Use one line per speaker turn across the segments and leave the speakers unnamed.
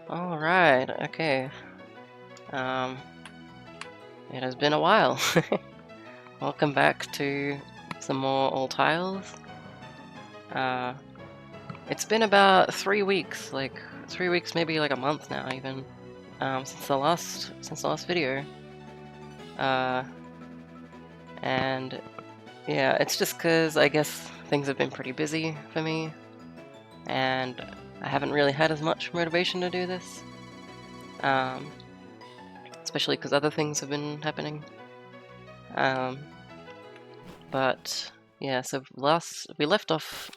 Alright, okay. It has been a while. Welcome back to some more old tiles. It's been about 3 weeks, like 3 weeks, maybe like a month now even, since the last video. And yeah, it's just because I guess things have been pretty busy for me, and I haven't really had as much motivation to do this. Especially because other things have been happening. But yeah, so we left off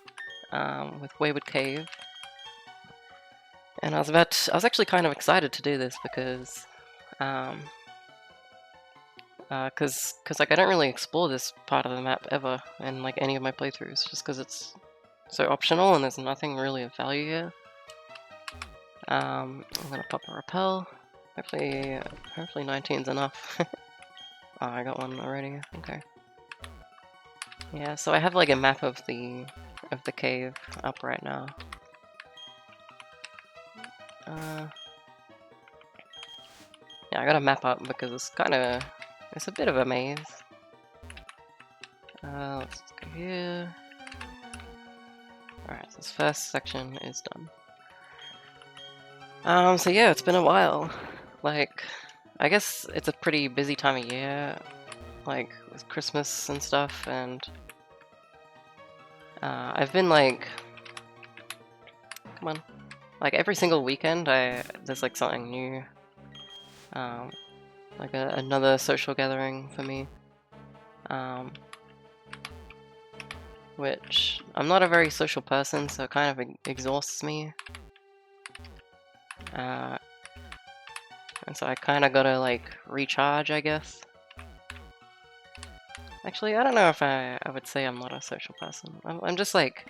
with Wayward Cave, and I was actually kind of excited to do this because like I don't really explore this part of the map ever in like any of my playthroughs, just because it's so optional and there's nothing really of value here. I'm gonna pop a repel. Hopefully 19's enough. Oh, I got one already. Okay. Yeah, so I have like a map of the cave up right now. Yeah, I got a map up because it's a bit of a maze. Let's go here. Alright, so this first section is done. So yeah, it's been a while. Like, I guess it's a pretty busy time of year, like with Christmas and stuff, and I've been like, come on, like every single weekend there's like something new, like another social gathering for me, which I'm not a very social person, so it kind of exhausts me. And so I kind of gotta like recharge, I guess. Actually, I don't know if I would say I'm not a social person. I'm just like,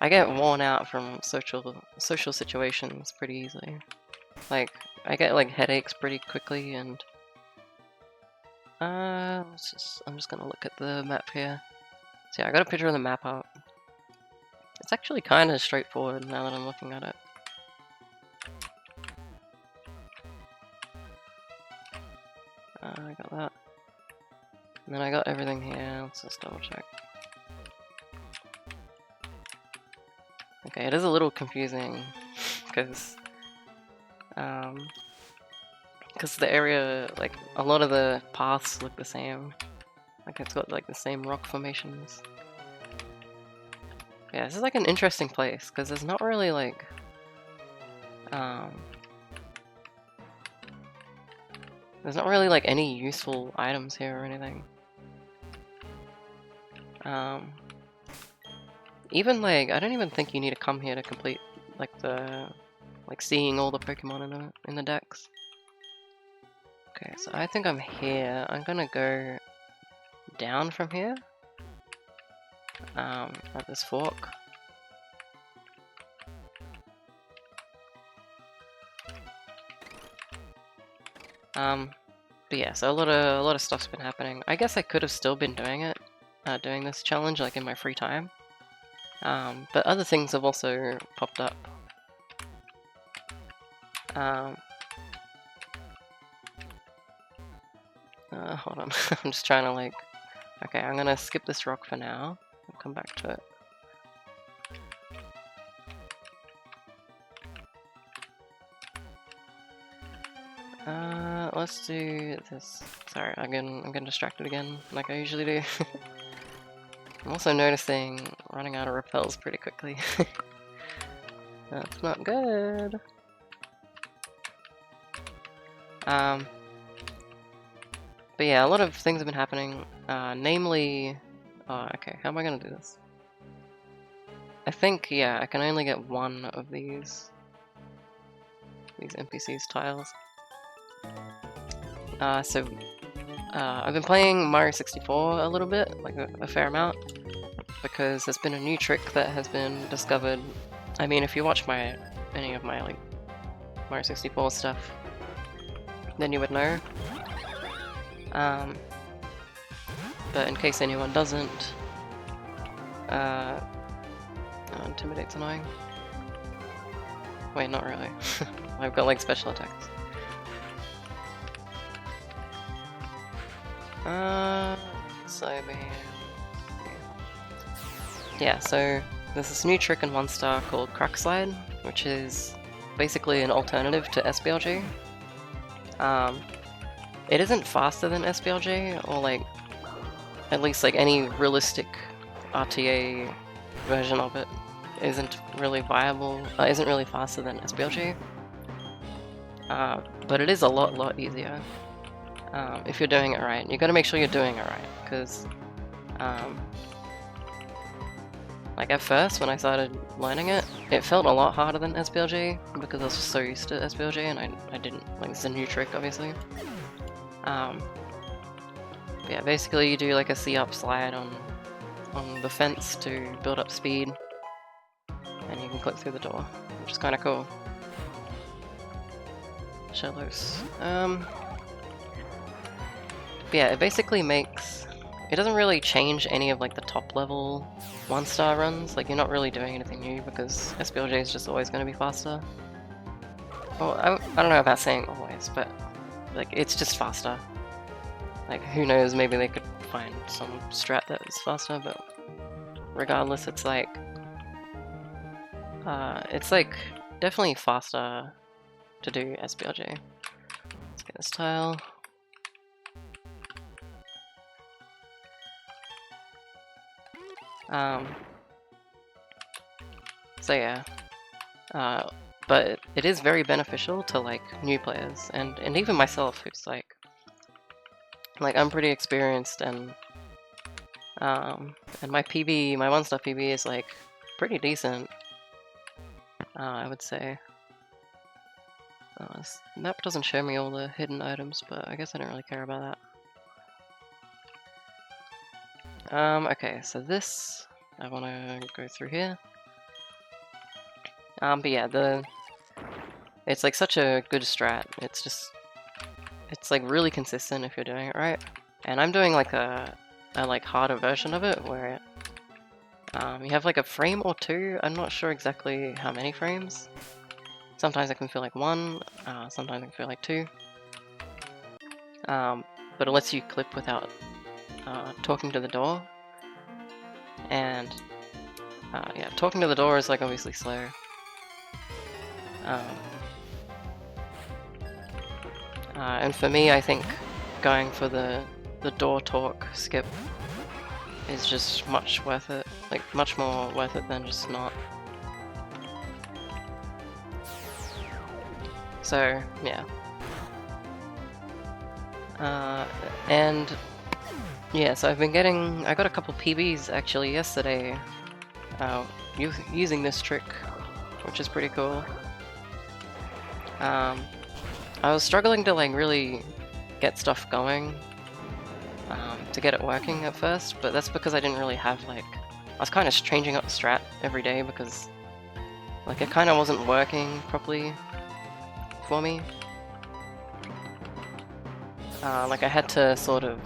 I get worn out from social situations pretty easily. Like, I get like headaches pretty quickly, and I'm just gonna look at the map here. So yeah, I got a picture of the map up. It's actually kind of straightforward now that I'm looking at it. I got that. And then I got everything here. Let's just double check. Okay, it is a little confusing because the area, like a lot of the paths look the same. Like it's got like the same rock formations. Yeah, this is like an interesting place because there's not really like there's not really like any useful items here or anything. Even like I don't even think you need to come here to complete like seeing all the Pokemon in the decks. Okay, so I think I'm here. I'm gonna go down from here. At this fork. But yeah, so a lot of stuff's been happening. I guess I could have still been doing it, doing this challenge like in my free time. But other things have also popped up. Hold on, I'm just trying to like. Okay, I'm gonna skip this rock for now. I'll come back to it. Let's do this. Sorry, I'm getting distracted again, like I usually do. I'm also noticing running out of repels pretty quickly. That's not good. But yeah, a lot of things have been happening. Namely, okay, how am I gonna do this? I think, yeah, I can only get one of these NPCs tiles. I've been playing Mario 64 a little bit, like a fair amount, because there's been a new trick that has been discovered. I mean, if you watch any of my like Mario 64 stuff, then you would know. But in case anyone doesn't, Intimidate's annoying. Wait, not really. I've got like special attacks. So yeah, so there's this new trick in 1-star called crackslide, which is basically an alternative to SBLG. It isn't faster than SBLG, or like at least like any realistic RTA version of it isn't really viable, isn't really faster than SBLG. But it is a lot easier if you're doing it right. You got to make sure you're doing it right, because like at first when I started learning it, it felt a lot harder than SBLG because I was just so used to SBLG and I didn't like, it's a new trick obviously. Yeah, basically you do like a C-up slide on the fence to build up speed, and you can click through the door, which is kind of cool. Shallows. Yeah, it basically makes... It doesn't really change any of like the top level 1-star runs, like you're not really doing anything new because SBLJ is just always going to be faster. Well, I don't know about saying always, but like it's just faster. Like who knows, maybe they could find some strat that is faster, but regardless it's like definitely faster to do SBLJ. Let's get this tile. So yeah, but it is very beneficial to like new players and even myself, who's like I'm pretty experienced, and my PB, my 1-star PB is like pretty decent, I would say. This map doesn't show me all the hidden items, but I guess I don't really care about that. Okay, so this, I want to go through here. But yeah, it's like such a good strat. It's like really consistent if you're doing it right. And I'm doing like a like harder version of it where you have like a frame or two. I'm not sure exactly how many frames. Sometimes it can feel like 1, sometimes it can feel like 2. But it lets you clip without talking to the door. And yeah, talking to the door is like obviously slow. And for me, I think going for the door talk skip is just much worth it, like much more worth it than just not. So yeah, and yeah, so I've been getting, I got a couple PBs actually yesterday using this trick, which is pretty cool. I was struggling to like really get stuff going, to get it working at first, but that's because I didn't really have like, I was kind of changing up the strat every day because like it kind of wasn't working properly for me. Like I had to sort of,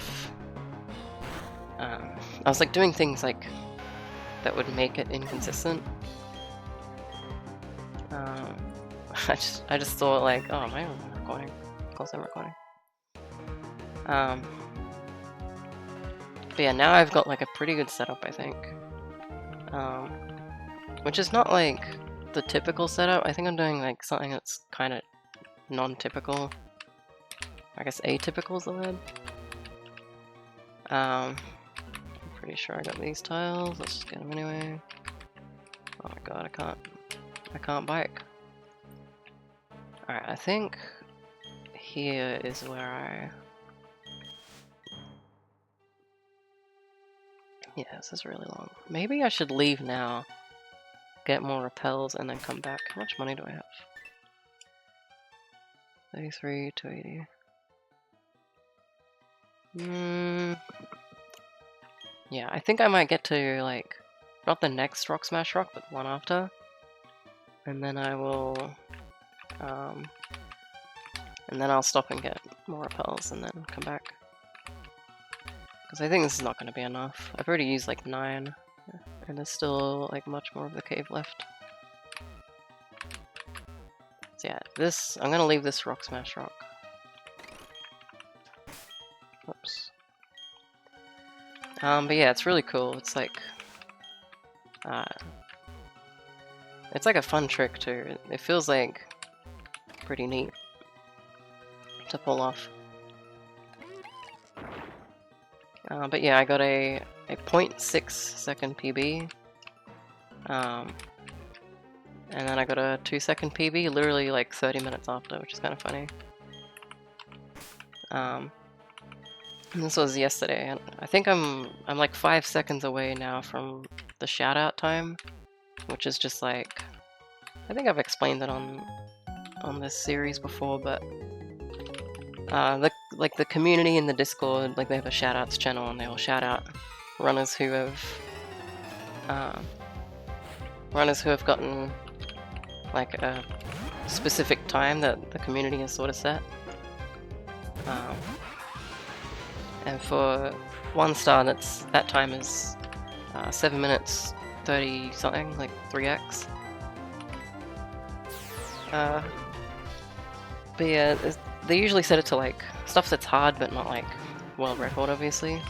I was like doing things like that would make it inconsistent. I just thought like, oh, am I recording? Of course I'm recording. But yeah, now I've got like a pretty good setup, I think. Which is not like the typical setup. I think I'm doing like something that's kind of non-typical. I guess atypical is the word. I'm pretty sure I got these tiles. Let's just get them anyway. Oh my god, I can't bike. Alright, I think here is where yeah, this is really long. Maybe I should leave now, get more repels, and then come back. How much money do I have? 33, 280. Yeah, I think I might get to like, not the next Rock Smash Rock, but one after. And then I will, and then I'll stop and get more repels and then come back. Because I think this is not going to be enough. I've already used like 9, and there's still like much more of the cave left. So yeah, this, I'm gonna leave this rock smash rock. Whoops. But yeah, it's really cool. It's like a fun trick too. It feels like pretty neat to pull off. But yeah, I got a 0.6 second PB. And then I got a 2-second PB literally like 30 minutes after, which is kind of funny. And this was yesterday, and I think I'm like 5 seconds away now from the shout out time, which is just like, I think I've explained it on this series before, but the community in the Discord, like they have a shout outs channel and they'll shout out runners who have gotten like a specific time that the community has sort of set. And for 1 star, that time is 7 minutes 30 something, like 3x. But yeah, they usually set it to like stuff that's hard but not like world record, obviously,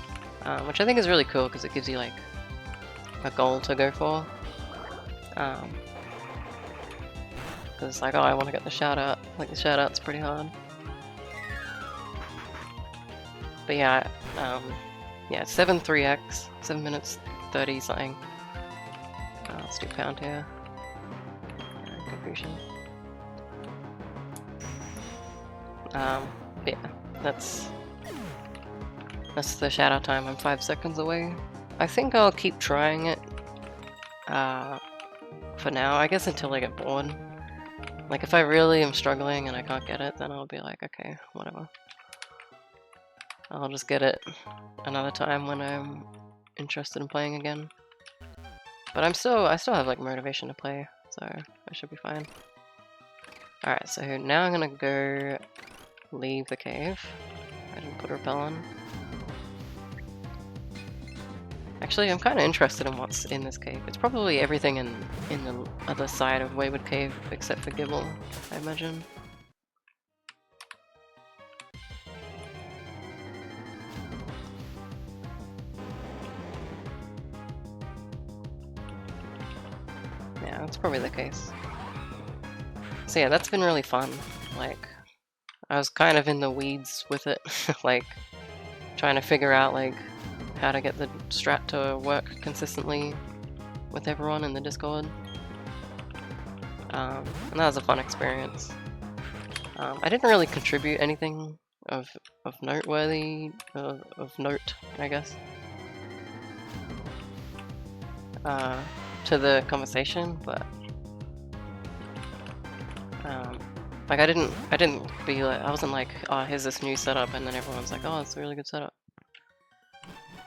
which I think is really cool because it gives you like a goal to go for. Because it's like, oh, I want to get the shout out. Like the shout out's pretty hard. But yeah, yeah, 7-3x, 7 minutes 30 something. Let's do pound here. Confusion. Yeah, that's the shout out time. I'm 5 seconds away. I think I'll keep trying it for now, I guess, until I get bored. Like if I really am struggling and I can't get it, then I'll be like, okay, whatever. I'll just get it another time when I'm interested in playing again. But I still have like motivation to play, so I should be fine. Alright, so now I'm gonna go leave the cave. I didn't put a repel on. Actually, I'm kind of interested in what's in this cave. It's probably everything in the other side of Wayward Cave, except for Gibble, I imagine. Yeah, that's probably the case. So yeah, that's been really fun. Like, I was kind of in the weeds with it, like, trying to figure out, like, how to get the strat to work consistently with everyone in the Discord. And that was a fun experience. I didn't really contribute anything of noteworthy, of note, I guess, to the conversation, but like I didn't be like, I wasn't like, oh, here's this new setup, and then everyone's like, oh, it's a really good setup.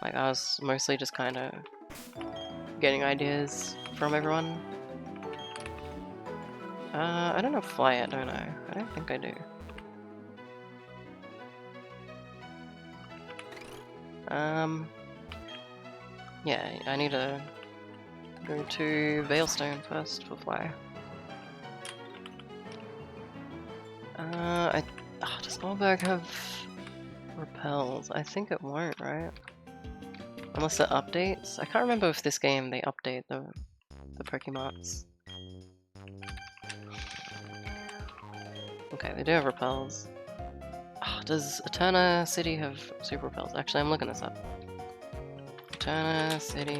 Like, I was mostly just kind of getting ideas from everyone. I don't know fly yet, don't I? I don't think I do. Yeah, I need to go to Veilstone first for fly. Does Allberg have repels? I think it won't, right? Unless it updates. I can't remember if this game they update the Pokemots. Okay, they do have repels. Does Eterna City have super repels? Actually, I'm looking this up. Eterna City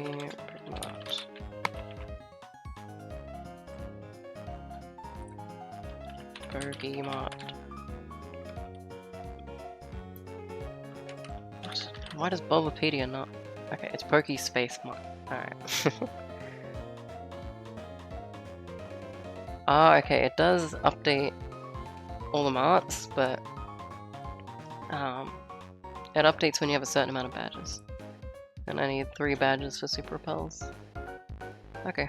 Pokemon. Pokemon. Why does Bulbapedia not? Okay, it's Poke Space Mod. Alright. Okay, it does update all the marts, but it updates when you have a certain amount of badges. And I need 3 badges for super repels. Okay.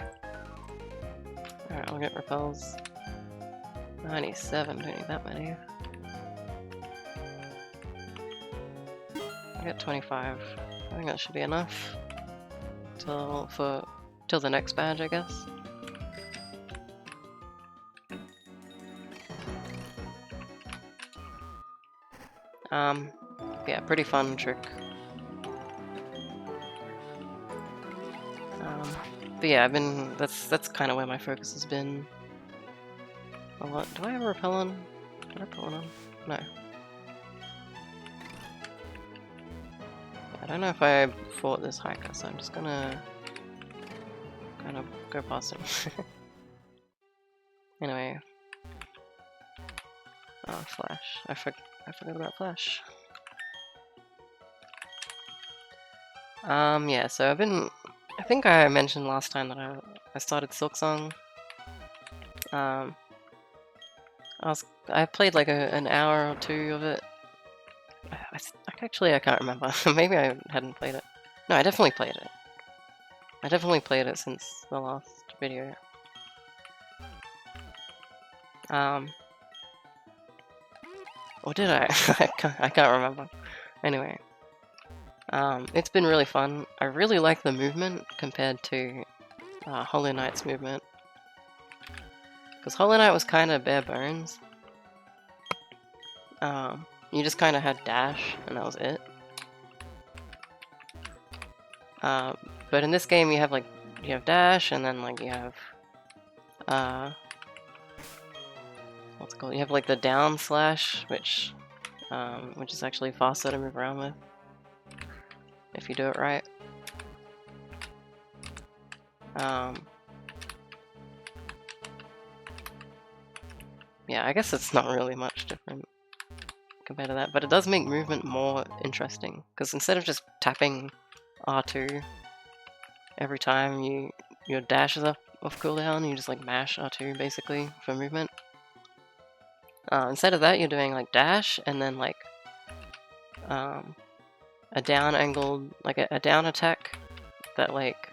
Alright, I'll get repels. I need 7, don't need that many. I got 25. I think that should be enough till the next badge, I guess. Yeah, pretty fun trick. But yeah, that's kind of where my focus has been a lot. Do I have a repel on? Did I put one on? No. I don't know if I fought this hiker, so I'm just gonna kind of go past him. Anyway. Oh, Flash. I forgot about Flash. Yeah, so I think I mentioned last time that I started Silksong. I played like an hour or two of it. Actually, I can't remember. Maybe I hadn't played it. No, I definitely played it. I definitely played it since the last video. Or did I? I can't remember. Anyway. It's been really fun. I really like the movement compared to Hollow Knight's movement. Because Hollow Knight was kind of bare bones. You just kind of had dash, and that was it. But in this game, you have dash, and then like you have what's it called? You have like the down slash, which is actually faster to move around with if you do it right. Yeah, I guess it's not really much different compared to that, but it does make movement more interesting, because instead of just tapping R2 every time your dash is off cooldown, you just like mash R2 basically for movement. Instead of that, you're doing like dash and then like a down angled, like a down attack that like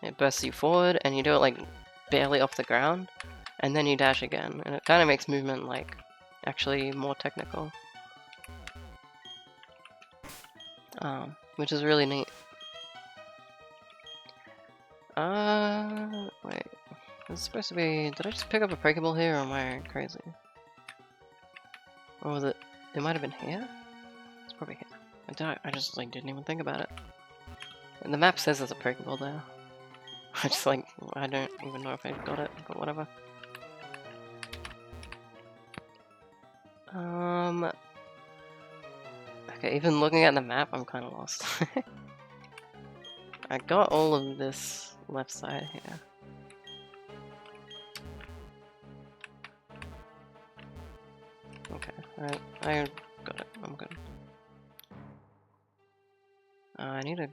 it bursts you forward, and you do it like barely off the ground, and then you dash again, and it kind of makes movement like actually more technical, which is really neat. Wait, it's supposed to be. Did I just pick up a Pokeball here, or am I crazy? Or was it? It might have been here. It's probably here. I just like didn't even think about it. And the map says there's a Pokeball there. I just like I don't even know if I got it, but whatever. Okay, even looking at the map, I'm kind of lost. I got all of this left side here. Okay, I got it. I'm good. I need to.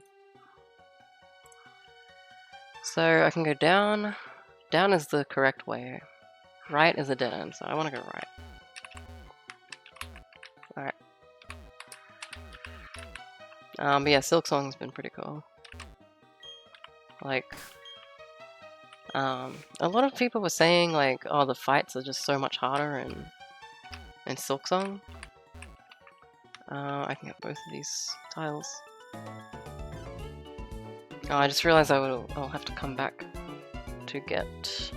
So I can go down. Down is the correct way. Right is a dead end, so I want to go right. Alright. But yeah, Silksong's been pretty cool. Like, a lot of people were saying like, oh, the fights are just so much harder in Silksong. I can get both of these tiles. Oh, I just realized I'll have to come back to get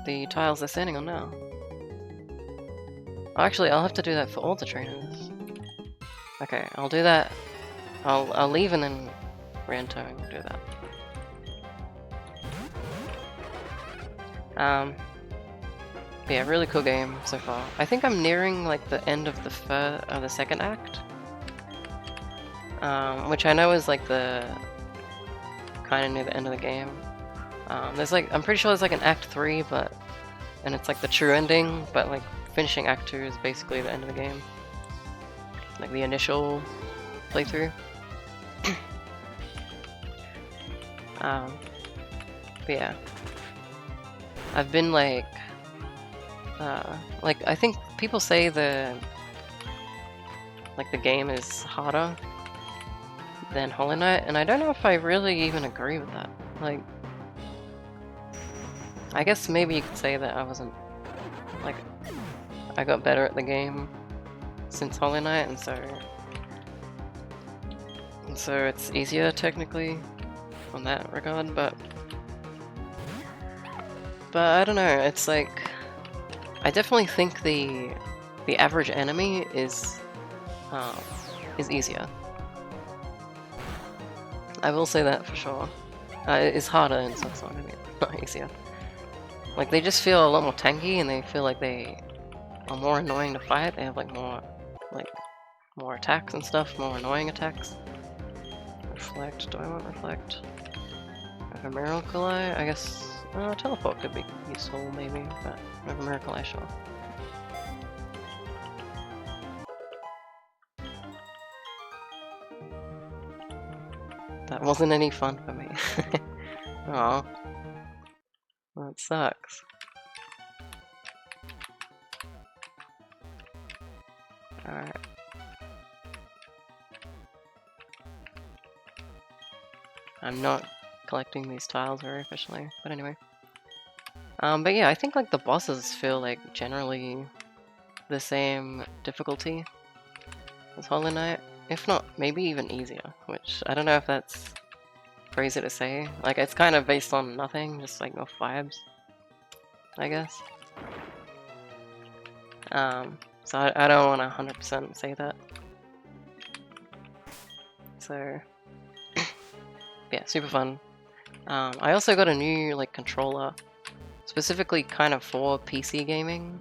the tiles they're standing on now. Oh, actually, I'll have to do that for all the trainers. Okay, I'll do that. I'll leave and then re-enter and do that. But yeah, really cool game so far. I think I'm nearing like the end of the second act, which I know is like the kind of near the end of the game. There's like I'm pretty sure there's like an Act 3, and it's like the true ending, but like finishing Act 2 is basically the end of the game, like the initial playthrough. But yeah, I've been like I think people say the game is harder than Hollow Knight, and I don't know if I really even agree with that. Like, I guess maybe you could say that I wasn't like I got better at the game since Hollow Knight, and so it's easier technically on that regard, but I don't know, it's like I definitely think the the average enemy is easier. I will say that for sure. It's harder in silksong, I mean, not easier. Like, they just feel a lot more tanky, and they feel like they are more annoying to fight. They have like more attacks and stuff, more annoying attacks. Reflect, do I want reflect? Have a miracle eye? I guess teleport could be useful maybe, but have a miracle eye, sure. That wasn't any fun for me. Aw. That sucks. Alright. I'm not collecting these tiles very efficiently, but anyway. But yeah, I think like the bosses feel like generally the same difficulty as Hollow Knight. If not, maybe even easier, which I don't know if that's crazy to say. Like, it's kind of based on nothing, just like off vibes, I guess. So I don't want to 100% say that. So, yeah, super fun. I also got a new like controller, specifically kind of for PC gaming,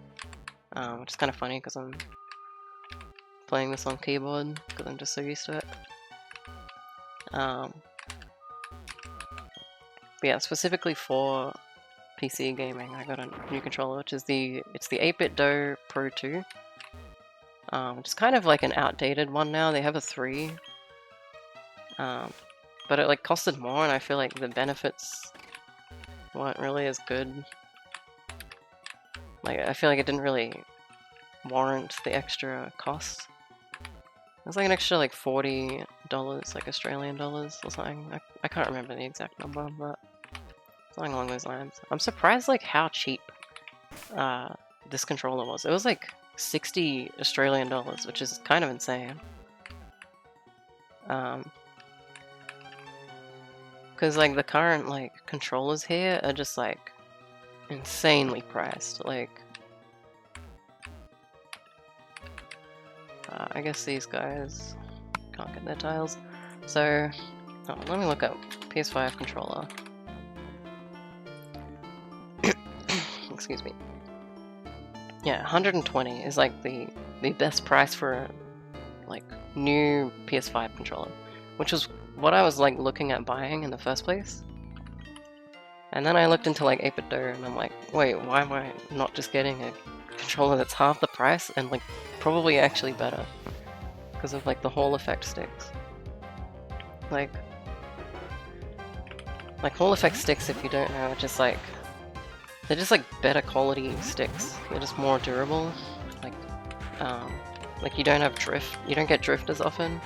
which is kind of funny because I'm playing this on keyboard because I'm just so used to it. But yeah, specifically for PC gaming, I got a new controller, which is it's the 8-bit Do Pro 2. Which is kind of like an outdated one now. They have a 3. But it like costed more, and I feel like the benefits weren't really as good. Like, I feel like it didn't really warrant the extra cost. It was like an extra like $40, like Australian dollars or something. I can't remember the exact number, but something along those lines. I'm surprised like how cheap this controller was. It was like 60 Australian dollars, which is kind of insane. Because like the current like controllers here are just like insanely priced. Like, I guess these guys can't get their tiles. So, let me look up PS5 controller. Excuse me. Yeah, 120 is like the best price for a like new PS5 controller, which was what I was like looking at buying in the first place. And then I looked into like 8-bit Do, and I'm like, wait, why am I not just getting a controller that's half the price and like probably actually better because of like the Hall effect sticks. Like Hall effect sticks, if you don't know, are just like they're just like better quality sticks. They're just more durable. Like you don't have drift. You don't get drift as often.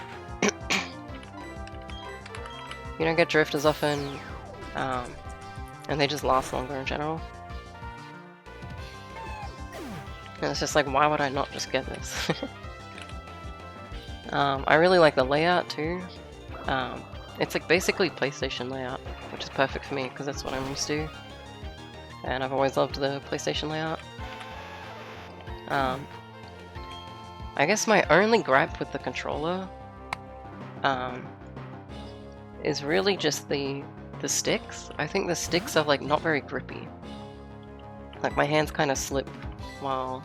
You don't get drift as often, and they just last longer in general. And it's just like, why would I not just get this? I really like the layout too. It's like basically PlayStation layout, which is perfect for me because that's what I'm used to. And I've always loved the PlayStation layout. I guess my only gripe with the controller is really just the sticks. I think the sticks are like not very grippy. Like my hands kind of slip while...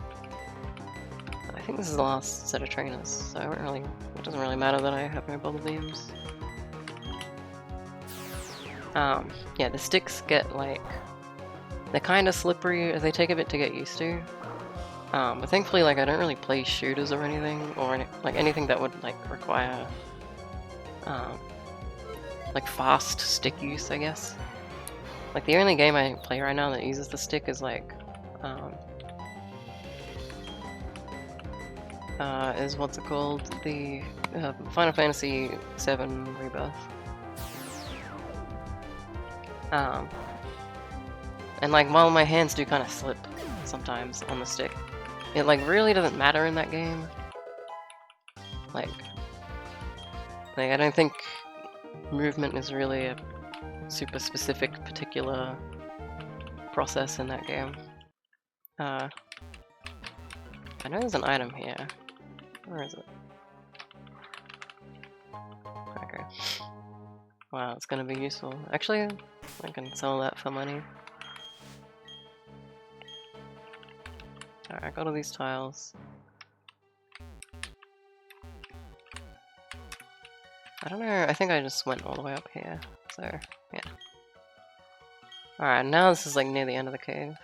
I think this is the last set of trainers, so it doesn't really matter that I have no bubble beams. Yeah, the sticks get like... They're kind of slippery, they take a bit to get used to. But thankfully, like, I don't really play shooters or anything, or anything that would like require like fast stick use, I guess. Like the only game I play right now that uses the stick is like is what's it called? The Final Fantasy VII Rebirth. And like while my hands do kind of slip sometimes on the stick, it like really doesn't matter in that game. Like I don't think movement is really a super specific particular process in that game. I know there's an item here. Where is it? Okay. Wow, it's gonna be useful. Actually, I can sell that for money. Alright, I got all these tiles. I don't know, I think I just went all the way up here. So, yeah. Alright, now this is like near the end of the cave.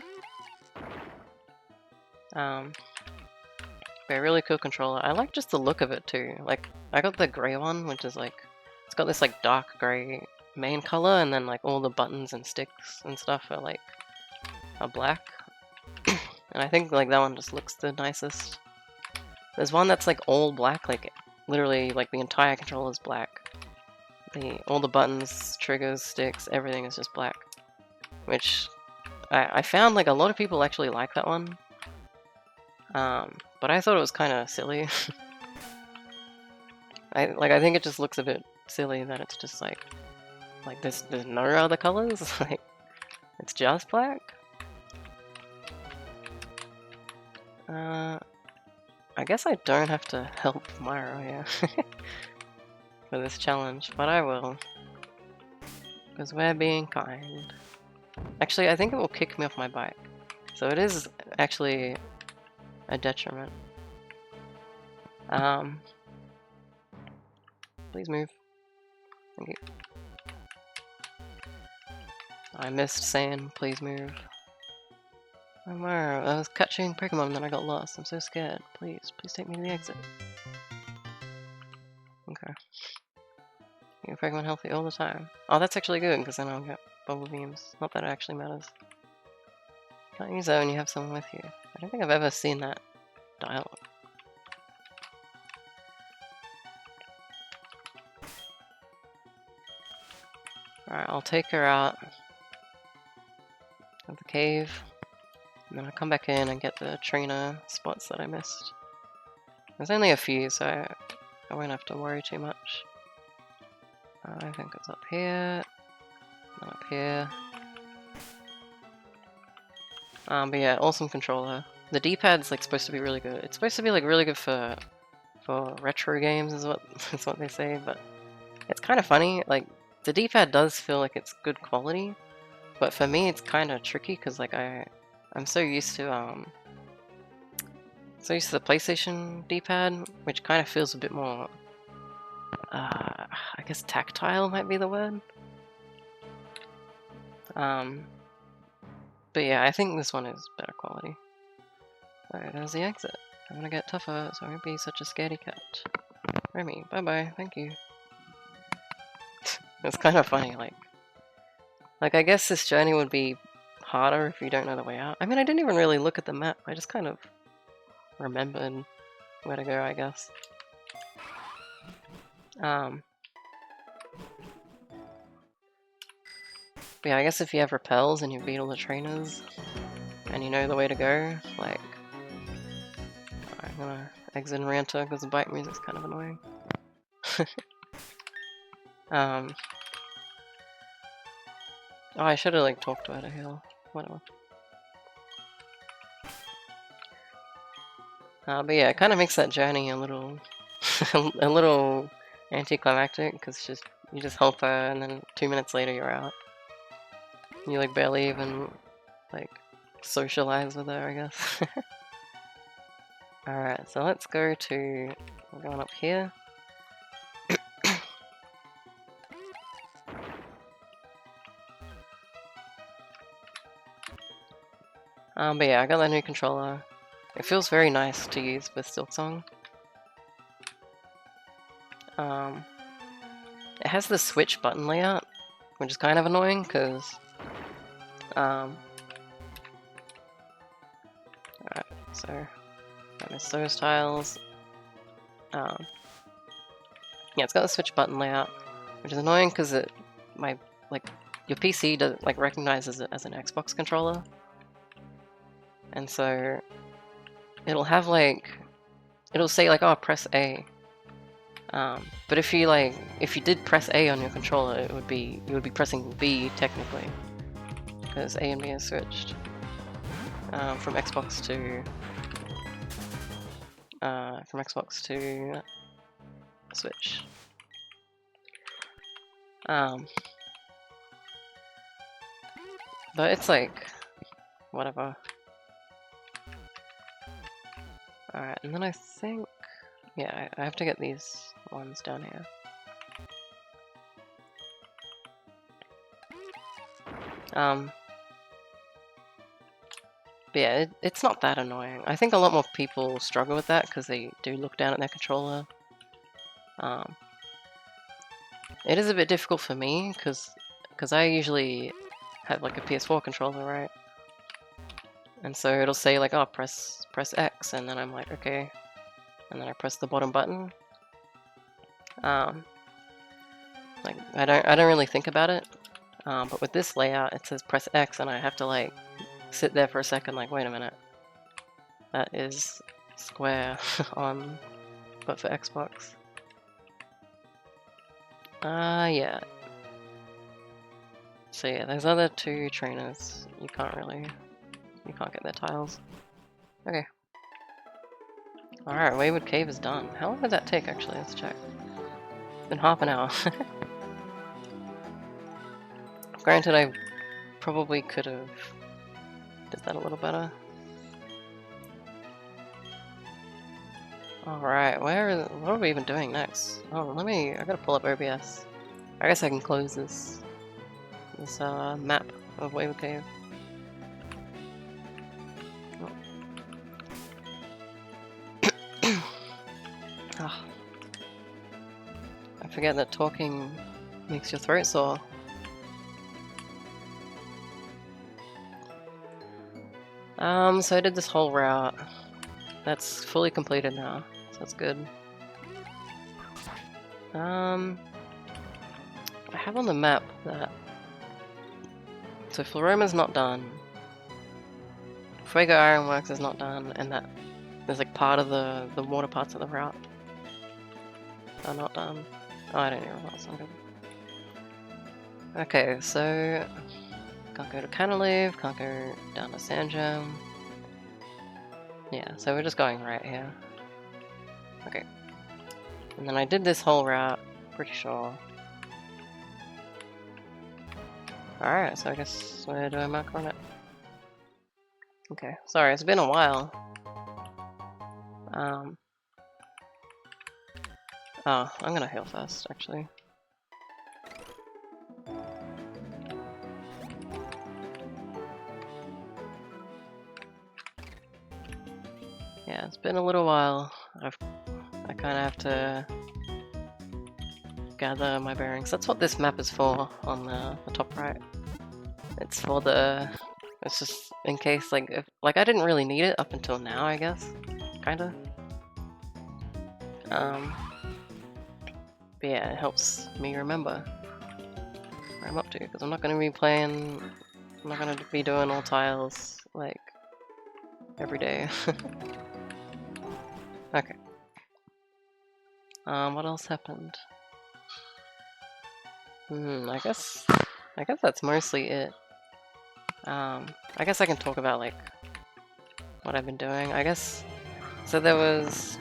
But a really cool controller. I like just the look of it too. Like, I got the grey one, which is like, it's got this like dark grey main color, and then like all the buttons and sticks and stuff are black. And I think like that one just looks the nicest. There's one that's like all black, like literally like the entire controller is black. All the buttons, triggers, sticks, everything is just black. Which I found like a lot of people actually like that one. But I thought it was kind of silly. I think it just looks a bit silly that it's just like there's no other colors. Like it's just black. I guess I don't have to help Myra here for this challenge, but I will, because we're being kind. Actually, I think it will kick me off my bike, so it is actually a detriment. Please move. Thank you. I missed saying please move. Oh Myra, I was catching Pokemon and then I got lost. I'm so scared. Please take me to the exit. Okay. Your Pokemon healthy all the time. Oh, that's actually good, because then I'll get bubble beams. Not that it actually matters. Can't use that when you have someone with you. I don't think I've ever seen that dialogue. Alright, I'll take her out of the cave, and then I'll come back in and get the trainer spots that I missed. There's only a few, so I won't have to worry too much. I think it's up here, and up here. But yeah, awesome controller. The D-pad's like supposed to be really good. It's supposed to be like really good for retro games, is what they say. But it's kind of funny. Like the D-pad does feel like it's good quality, but for me it's kind of tricky because like I'm so used to the PlayStation D-pad, which kind of feels a bit more. I guess tactile might be the word. But yeah, I think this one is better quality. Alright, there's the exit. I'm gonna get tougher, so I won't be such a scaredy cat. Remy, bye-bye, thank you. It's kind of funny, like I guess this journey would be harder if you don't know the way out. I mean, I didn't even really look at the map, I just kind of remembered where to go, I guess. But yeah, I guess if you have repels and you beat all the trainers and you know the way to go, like... I'm gonna exit and re-enter because the bike music's kind of annoying. Oh, I should have like talked to her to heal. Whatever. But yeah, it kind of makes that journey a little, a little anticlimactic because you just help her and then 2 minutes later you're out. You like barely even like socialize with her, I guess. Alright, so let's go to... we're going up here. But yeah, I got that new controller. It feels very nice to use with silksong. It has the switch button layout, which is kind of annoying because... Alright, so... I missed those tiles. Yeah, it's got the switch button layout, which is annoying because your PC recognizes it as an Xbox controller, and so it'll have it'll say oh, press A. But if you did press A on your controller, you would be pressing B technically, because A and B is switched from Xbox to from Xbox to Switch. But it's like, whatever. Alright, and then I think, yeah, I have to get these ones down here. But yeah, it's not that annoying. I think a lot more people struggle with that because they do look down at their controller. It is a bit difficult for me because I usually have like a PS4 controller, right? And so it'll say like, oh, press X, and then I'm like, okay, and then I press the bottom button. Like I don't really think about it. But with this layout, it says press X, and I have to like sit there for a second, like, wait a minute, that is square on, but for Xbox. Yeah. So yeah, those other two trainers, you can't get their tiles. Okay. Alright, Wayward Cave is done. How long did that take, actually? Let's check. It's been half an hour. Granted, I probably could have did that a little better. Alright, what are we even doing next? Oh, I gotta pull up OBS. I guess I can close this map of Wayward Cave. Oh. I forget that talking makes your throat sore. So I did this whole route. That's fully completed now, so that's good. I have on the map that... So Florama's not done. Fuego Ironworks is not done, and that there's like part of the water parts of the route are not done. Oh, I don't even know what's not good. Okay, so can't go to Canalave, can't go down to Sandgem. Yeah, so we're just going right here. Okay. And then I did this whole route, pretty sure. Alright, so I guess we're doing mark on it. Okay, sorry, it's been a while. Oh, I'm gonna heal first, actually. Yeah, it's been a little while. I kind of have to gather my bearings. That's what this map is for on the top right. It's for it's just in case, like, I didn't really need it up until now, I guess. Kinda. But yeah, it helps me remember where I'm up to, because I'm not going to be doing all tiles, like, every day. Okay. What else happened? I guess that's mostly it. I guess I can talk about, like, what I've been doing. I guess, so there was,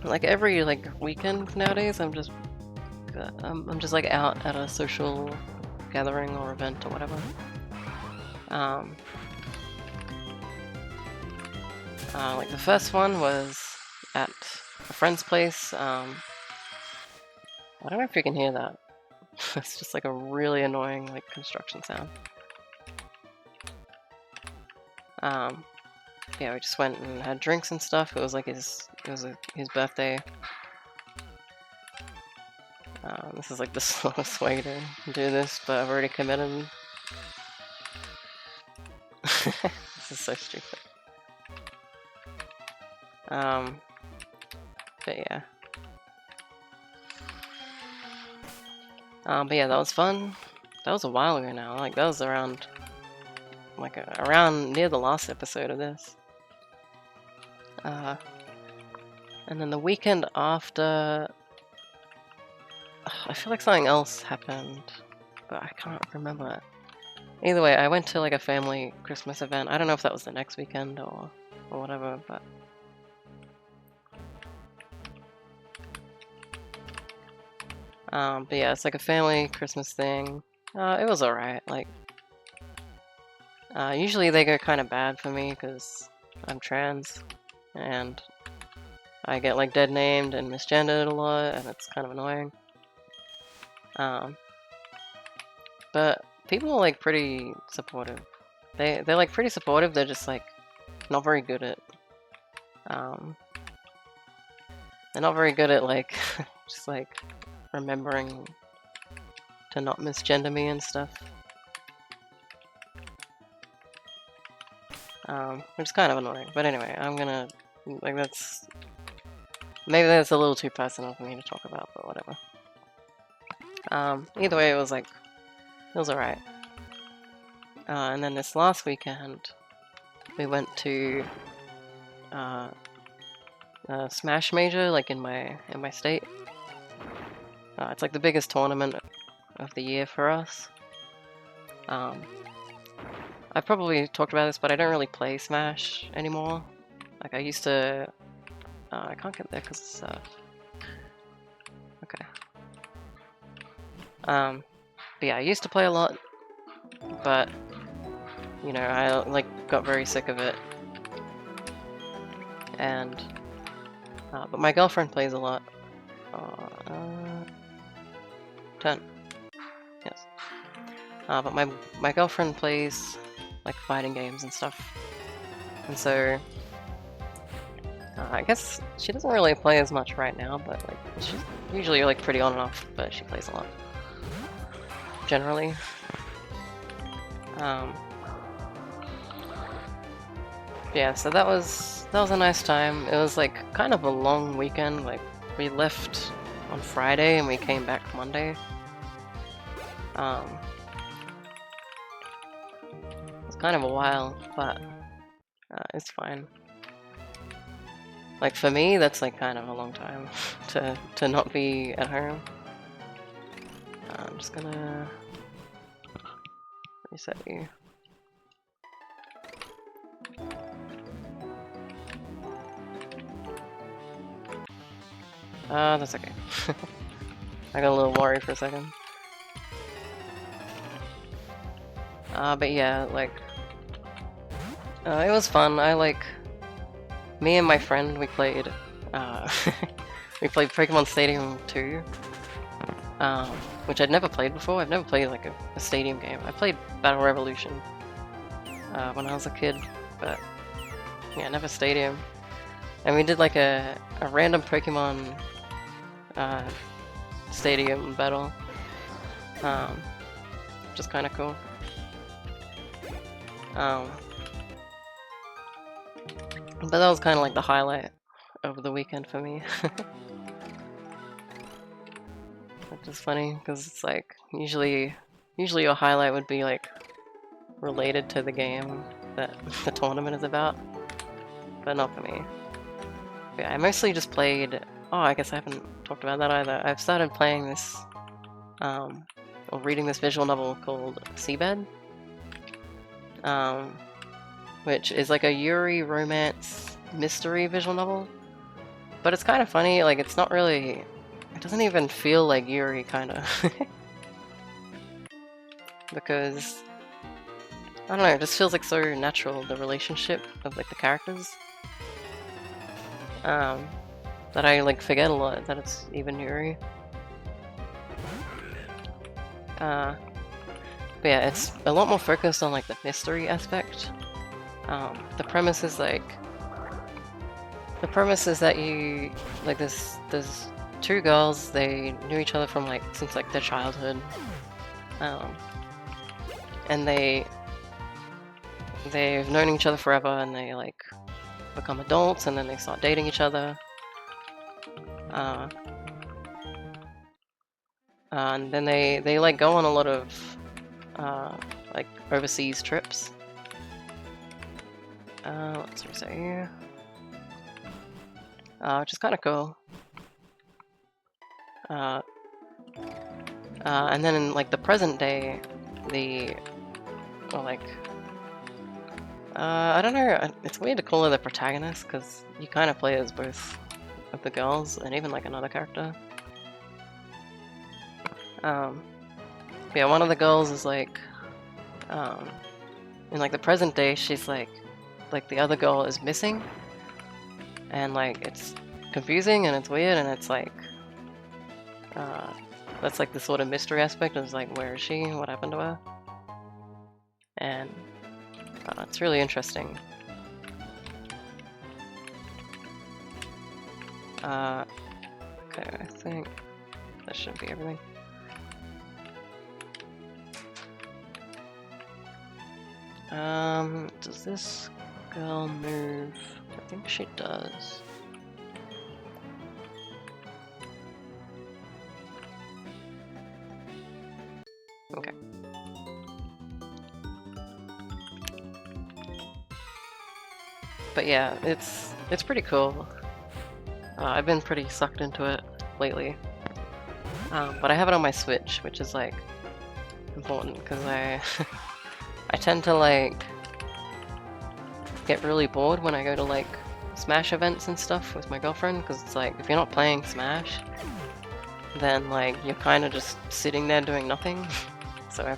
like, every, like, weekend nowadays, I'm just like out at a social gathering or event or whatever. Like the first one was at a friend's place. I don't know if you can hear that. It's just like a really annoying, like, construction sound. Yeah, we just went and had drinks and stuff. It was like his birthday. This is like the slowest way to do this, but I've already committed. This is so stupid. But yeah. But yeah, that was fun. That was a while ago now. Like, that was around, like, around near the last episode of this. And then the weekend after, I feel like something else happened, but I can't remember it. Either way, I went to like a family Christmas event. I don't know if that was the next weekend or whatever, but But yeah, it's like a family Christmas thing. It was alright. Like, usually they go kind of bad for me because I'm trans, and I get like dead named and misgendered a lot, and it's kind of annoying. But people are like pretty supportive. They're like pretty supportive. They're just like not very good at they're not very good at like just like remembering to not misgender me and stuff. Which is kind of annoying. But anyway, I'm gonna like maybe that's a little too personal for me to talk about, but whatever. Either way, it was alright. And then this last weekend, we went to a Smash Major, like in my state. It's like the biggest tournament of the year for us. I've probably talked about this, but I don't really play Smash anymore. Like I used to. I can't get there because it's okay. But yeah, I used to play a lot, but you know, I like got very sick of it. And but my girlfriend plays a lot. 10. Yes. But my girlfriend plays like fighting games and stuff, and so I guess she doesn't really play as much right now. But like she's usually like pretty on and off, but she plays a lot generally. Yeah, so that was a nice time. It was like kind of a long weekend. Like we left on Friday and we came back Monday. It's kind of a while, but it's fine. Like for me, that's like kind of a long time to not be at home. I'm just gonna reset you. That's okay. I got a little worried for a second. But yeah, like, it was fun. Me and my friend, we played, we played Pokemon Stadium 2, which I'd never played before. I've never played like a stadium game. I played Battle Revolution when I was a kid, but yeah, never Stadium. And we did like a random Pokemon stadium battle, which is kind of cool. But that was kind of like the highlight of the weekend for me. Which is funny because it's like usually your highlight would be like related to the game that the tournament is about, but not for me. But yeah, I mostly just played. Oh, I guess I haven't talked about that either. I've started playing this, or reading this visual novel called Seabed, which is like a Yuri romance mystery visual novel. But it's kind of funny. Like it's not really. It doesn't even feel like Yuri, kind of. Because I don't know, it just feels like so natural, the relationship of like the characters. That I like forget a lot that it's even Yuri. But yeah, it's a lot more focused on like the mystery aspect. The premise is that you like there's two girls, they knew each other from like since like their childhood. And they've known each other forever, and they like become adults, and then they start dating each other. And then they like go on a lot of like overseas trips. Let's reset here. Which is kind of cool. And then in like the present day, I don't know, it's weird to call her the protagonist because you kind of play as both of the girls and even like another character. Yeah, one of the girls is like, in like the present day, she's like the other girl is missing, and like it's confusing and it's weird and it's like, that's like the sort of mystery aspect is like, where is she? What happened to her? And it's really interesting. Okay, I think that should be everything. Does this girl move? I think she does. Okay. But yeah, it's pretty cool. I've been pretty sucked into it lately. But I have it on my Switch, which is like important because I I tend to like get really bored when I go to like Smash events and stuff with my girlfriend, because it's like if you're not playing Smash, then like you're kind of just sitting there doing nothing. So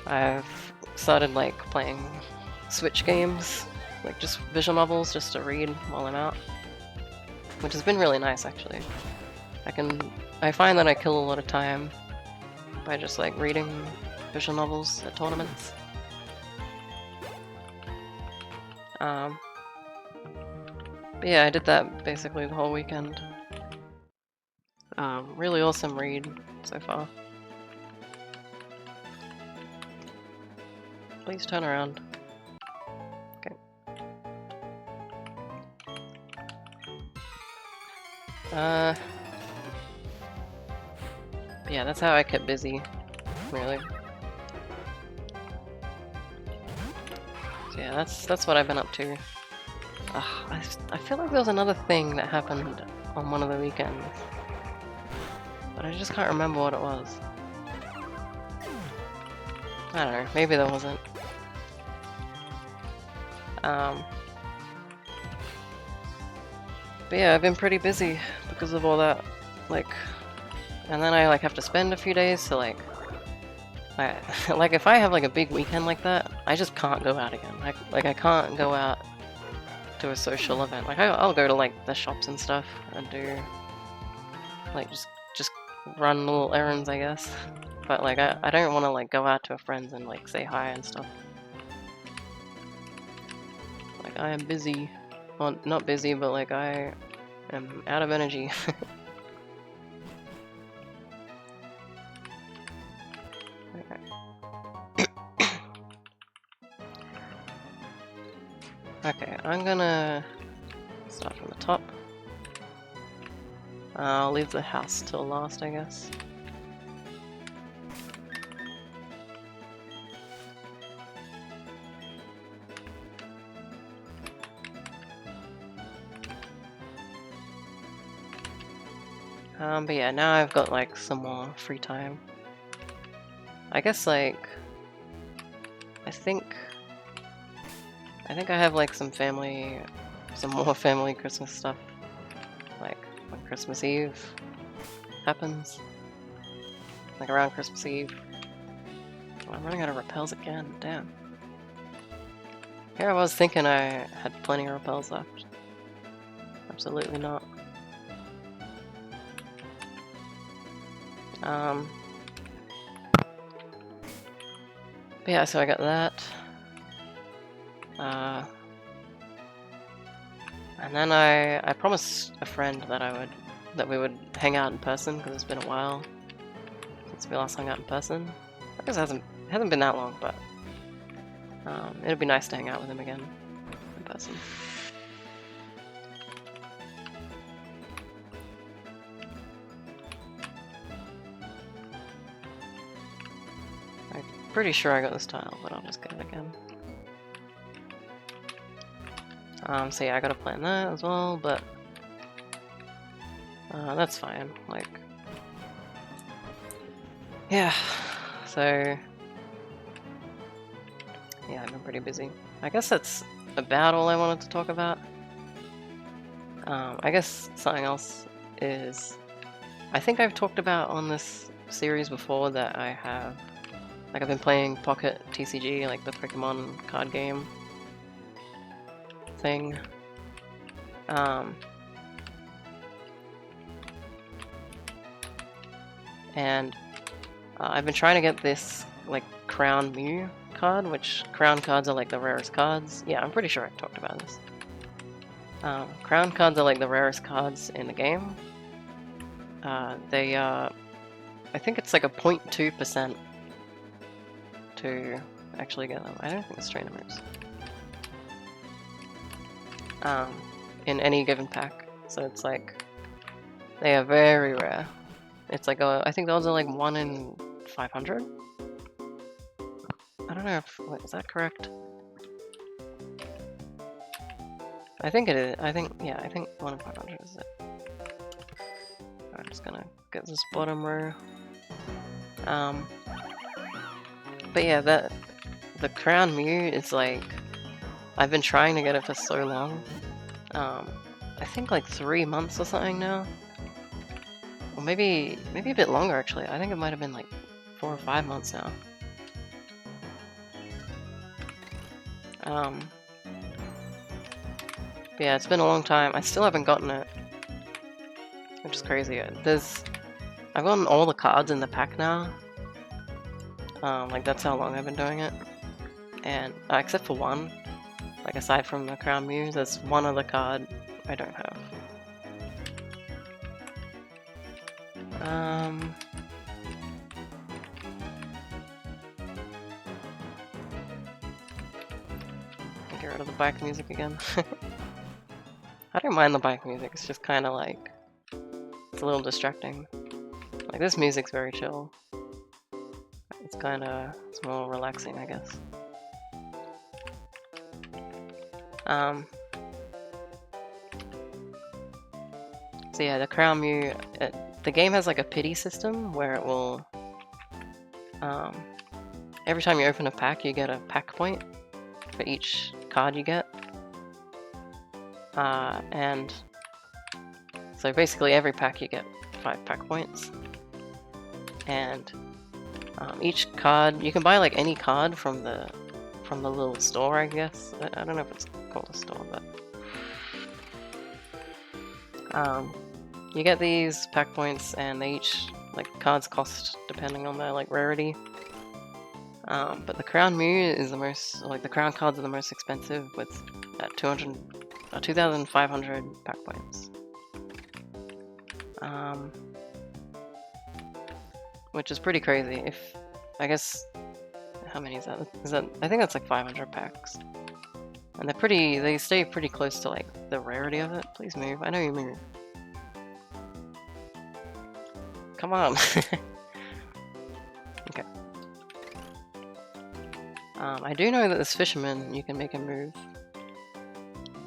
I've started like playing Switch games, like just visual novels, just to read while I'm out, which has been really nice actually. I find that I kill a lot of time by just like reading visual novels at tournaments. But yeah, I did that basically the whole weekend. Really awesome read so far. Please turn around. Okay. Yeah, that's how I kept busy, really. So yeah, that's what I've been up to. I feel like there was another thing that happened on one of the weekends, but I just can't remember what it was. I don't know, maybe there wasn't. But yeah, I've been pretty busy because of all that, like, and then I like have to spend a few days to like, like if I have like a big weekend like that, I just can't go out again. I can't go out to a social event. Like I'll go to like the shops and stuff and do like just run little errands, I guess. But like I don't want to like go out to a friend's and like say hi and stuff. Like I am busy. Well, not busy, but like I am out of energy. Okay, I'm gonna start from the top. I'll leave the house till last, I guess. But yeah, now I've got like some more free time. I guess like I think I have like some more family Christmas stuff, like when Christmas Eve happens, like around Christmas Eve. Oh, I'm running out of repels again, damn. Here I was thinking I had plenty of repels left. Absolutely not. But yeah, so I got that. And then I promised a friend that we would hang out in person, because it's been a while since we last hung out in person. I guess it hasn't been that long, but it'd be nice to hang out with him again in person. I'm pretty sure I got this tile, but I'll just get it again. So yeah, I gotta plan that as well, but that's fine. Like, yeah. So yeah, I've been pretty busy. I guess that's about all I wanted to talk about. I guess something else is, I think I've talked about on this series before that I have, like I've been playing Pocket TCG, like the Pokemon card game thing. And I've been trying to get this like Crown Mew card, which Crown cards are like the rarest cards. Yeah, I'm pretty sure I talked about this. Crown cards are like the rarest cards in the game. They I think it's like a 0.2% to actually get them. I don't think it's trainer moves. In any given pack. So it's like, they are very rare. It's like, I think those are like 1 in 500? I don't know if, wait, is that correct? I think it is, yeah, I think 1 in 500 is it. I'm just gonna get this bottom row. But yeah, the Crown Mew is like, I've been trying to get it for so long. I think like 3 months or something now. Or maybe a bit longer actually. I think it might have been like 4 or 5 months now. Yeah, it's been a long time. I still haven't gotten it, which is crazy. I've gotten all the cards in the pack now. Like that's how long I've been doing it. And except for one, like aside from the Crown Mew, there's one other card I don't have. Get rid of the bike music again. I don't mind the bike music, it's just kind of like, it's a little distracting. Like this music's very chill. It's more relaxing, I guess. So yeah, the Crown Mew, the game has like a pity system where it will, every time you open a pack, you get a pack point for each card you get. And so basically every pack you get 5 pack points. And each card, you can buy like any card from the little store, I guess. I don't know if it's called a store, but you get these pack points, and they each, like, cards cost depending on their like rarity. But the Crown Mew is the most, like the Crown cards are the most expensive, with at 2,500 pack points. Which is pretty crazy. If, I guess, how many is that? I think that's like 500 packs. And they stay pretty close to like the rarity of it. Please move, I know you move. Come on. Okay. I do know that this fisherman, you can make him move.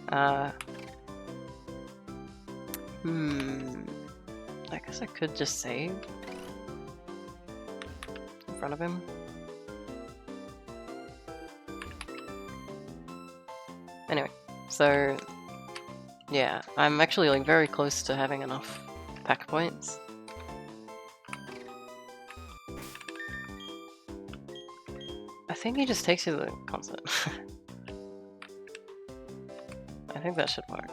I guess I could just save in front of him. Anyway, so yeah, I'm actually like very close to having enough pack points. I think he just takes you to the concert. I think that should work.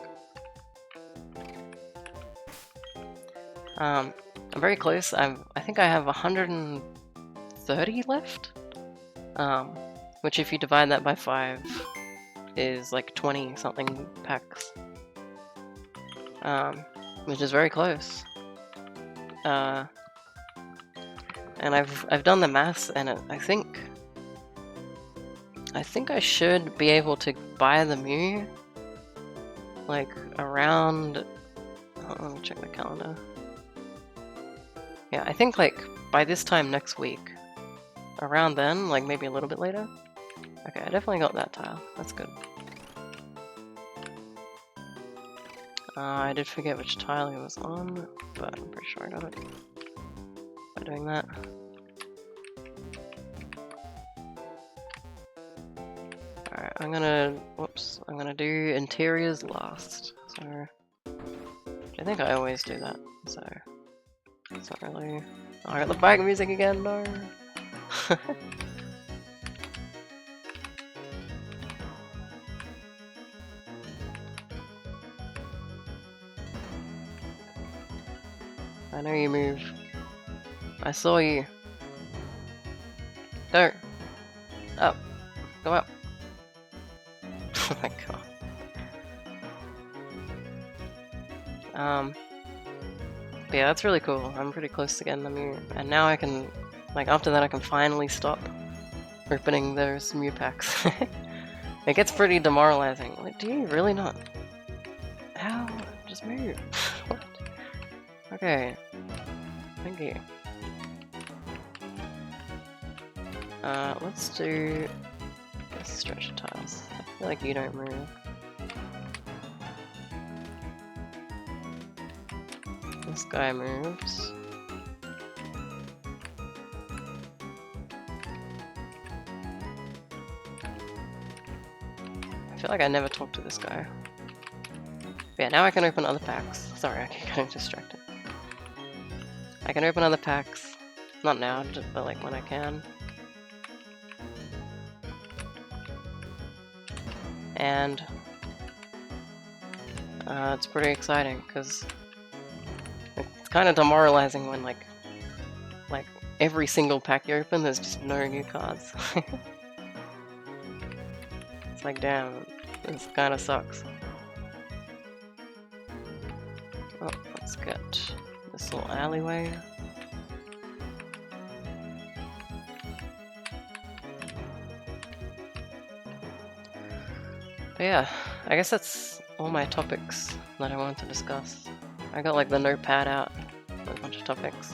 I'm very close. I think I have 130 left. Which if you divide that by 5 is like 20 something packs. Which is very close. And I've done the maths, and I think I should be able to buy the Mew like around, let me check the calendar. Yeah, I think like by this time next week. Around then, like maybe a little bit later. Okay, I definitely got that tile. That's good. I did forget which tile he was on, but I'm pretty sure I got it by doing that. Alright, I'm gonna do interiors last. So, I think I always do that, so it's not really Oh, I got the bike music again, no. I know you move. I saw you. Go. Up. Go up. Oh my god. But yeah, that's really cool. I'm pretty close to getting the Mew. And now I can, like, after that I can finally stop opening those Mew packs. It gets pretty demoralizing. Like, do you really not? How? Just move. What? Okay. Thank you. Let's do this stretch of tiles. I feel like you don't move. This guy moves. I feel like I never talked to this guy. But yeah, now I can open other packs. Sorry, I keep getting distracted. I can open other packs. Not now, but like when I can. And it's pretty exciting because it's kind of demoralizing when like every single pack you open there's just no new cards. It's like, damn, this kind of sucks. Oh, let's get this little alleyway. But yeah, I guess that's all my topics that I wanted to discuss. I got like the notepad out with a bunch of topics.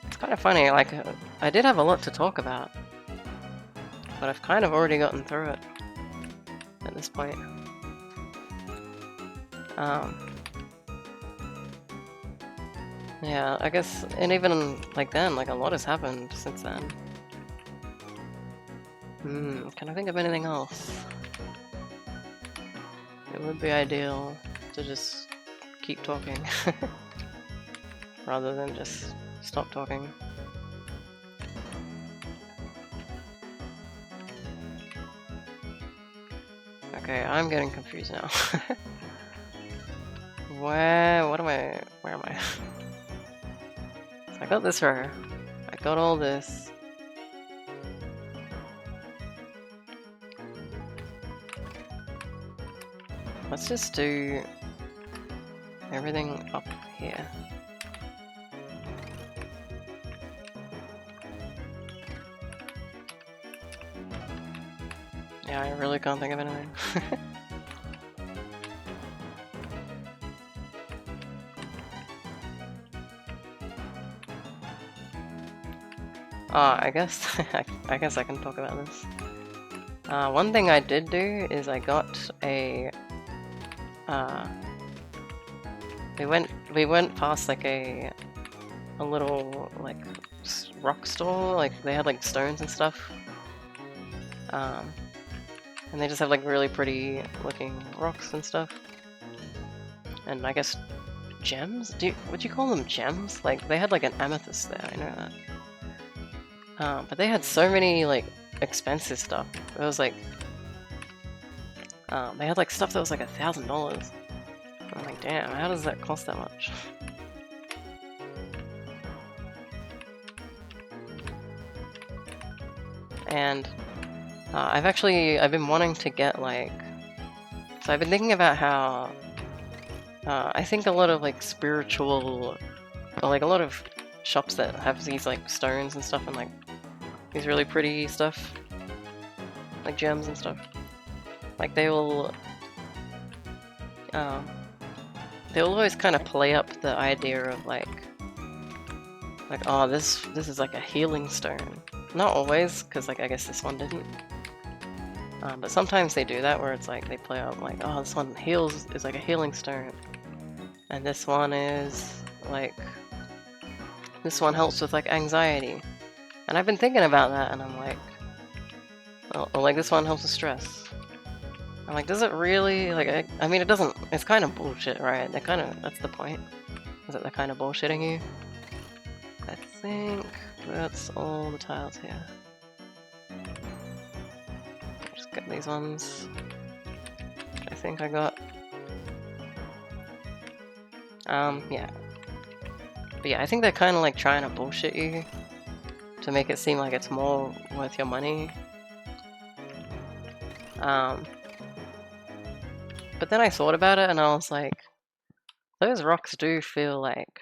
It's kind of funny, like I did have a lot to talk about, but I've kind of already gotten through it at this point. Yeah, I guess, and even like then, like a lot has happened since then. Can I think of anything else? It would be ideal to just keep talking rather than just stop talking. Okay, I'm getting confused now. where am I? I got this row. I got all this. Let's just do everything up here. Yeah, I really can't think of anything. I guess I guess I can talk about this. One thing I did do is I got a we went past like a little like rock store, like they had like stones and stuff, and they just have like really pretty looking rocks and stuff, and I guess gems. Would you call them gems? Like they had like an amethyst there, I know that. But they had so many like expensive stuff. It was like they had like stuff that was like $1,000. I'm like, damn, how does that cost that much? And I've been wanting to get like, so I've been thinking about how I think a lot of like spiritual, or like a lot of shops that have these like stones and stuff and like these really pretty stuff, like gems and stuff, like they will always kind of play up the idea of like oh, this is like a healing stone. Not always, because like I guess this one didn't, but sometimes they do that where it's like they play up like, oh, this one is like a healing stone, and this one is like, this one helps with like anxiety. And I've been thinking about that, and I'm like, oh, like this one helps with stress. I'm like, does it really? Like, I mean, it doesn't. It's kind of bullshit, right? That's the point. Is that they're kind of bullshitting you? I think that's all the tiles here. Just get these ones. I think I got. Yeah. But yeah, I think they're kind of like trying to bullshit you to make it seem like it's more worth your money. But then I thought about it and I was like, those rocks do feel like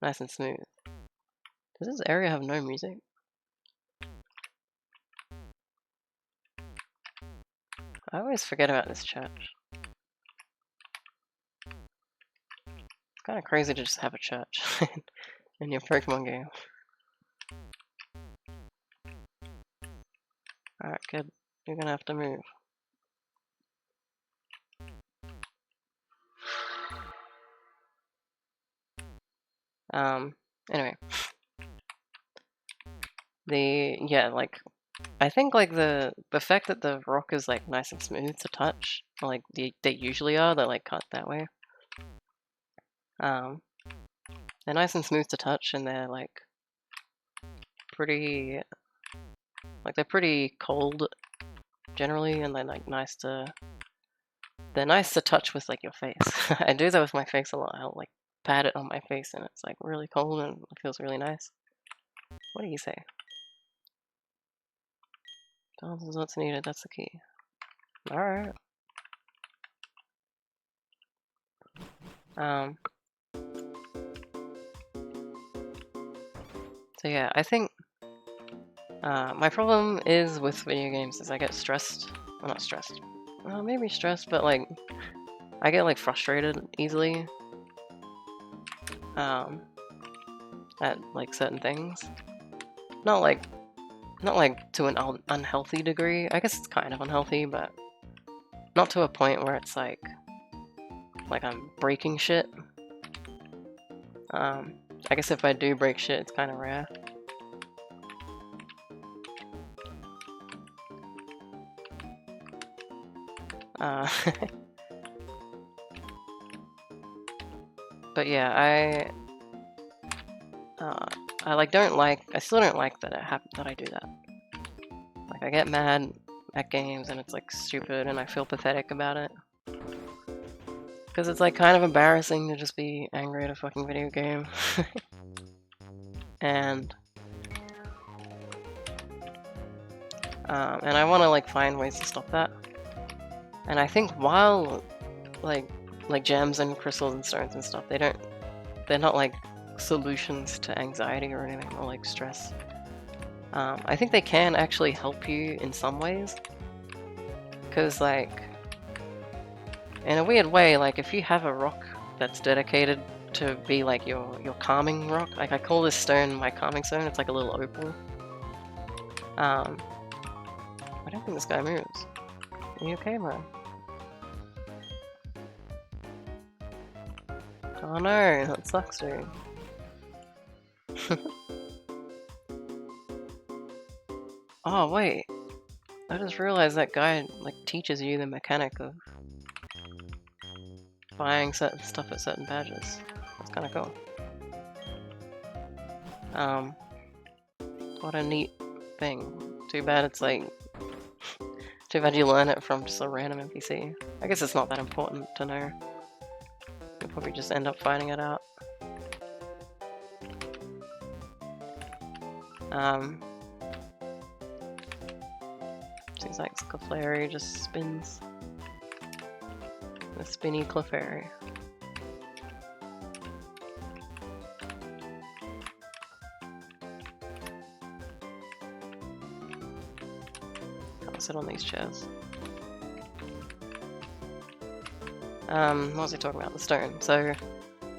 nice and smooth. Does this area have no music? I always forget about this church. It's kind of crazy to just have a church in your Pokemon game. Alright, kid. You're gonna have to move. Anyway. Like, I think like the fact that the rock is like nice and smooth to touch, like they usually are, they're like cut that way. They're nice and smooth to touch, and they're like pretty, like they're pretty cold generally, and they're like nice to touch with like your face. I do that with my face a lot. I'll like pat it on my face, and it's like really cold and it feels really nice. What do you say? Balance is what's needed. That's the key. All right. So yeah, I think my problem is with video games is I get stressed. Well, not stressed. Well, maybe stressed, but like I get like frustrated easily at like certain things. Not like to an unhealthy degree. I guess it's kind of unhealthy, but not to a point where it's like I'm breaking shit. I guess if I do break shit, it's kind of rare. But yeah, I still don't like that that I do that. Like I get mad at games and it's like stupid and I feel pathetic about it. Because it's like kind of embarrassing to just be angry at a fucking video game. and I want to like find ways to stop that. And I think while like gems and crystals and stones and stuff, they're not like solutions to anxiety or anything, or like stress. I think they can actually help you in some ways, because like in a weird way, like if you have a rock that's dedicated to be like your calming rock, like I call this stone my calming stone. It's like a little opal. I don't think this guy moves. Are you okay, man? Oh no, that sucks, dude. Oh wait, I just realized that guy like teaches you the mechanic of buying certain stuff at certain badges. That's kind of cool. What a neat thing. Too bad it's like, too bad you learn it from just a random NPC. I guess it's not that important to know. You'll probably just end up finding it out. Seems like Clefairy just spins. The spinny Clefairy. I'll sit on these chairs. What was I talking about? The stone. So,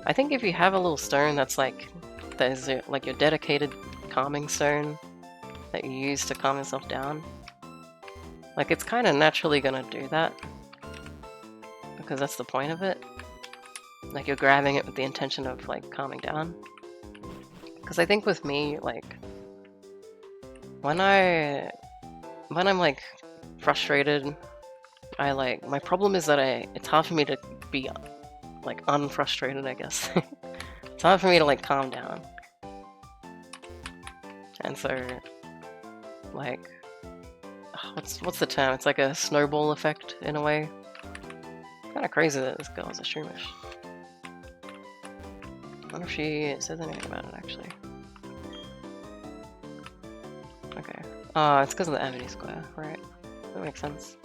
I think if you have a little stone that's like, there's like your dedicated calming stone that you use to calm yourself down, like it's kind of naturally gonna do that, because that's the point of it. Like you're grabbing it with the intention of like calming down. Because I think with me, like when I'm like frustrated, my problem is that it's hard for me to be like unfrustrated, I guess. It's hard for me to like calm down. And so, like, what's the term? It's like a snowball effect in a way. Kind of crazy that this girl is a shroomish. I wonder if she says anything about it actually. Okay. It's because of the Amity Square, right? That makes sense.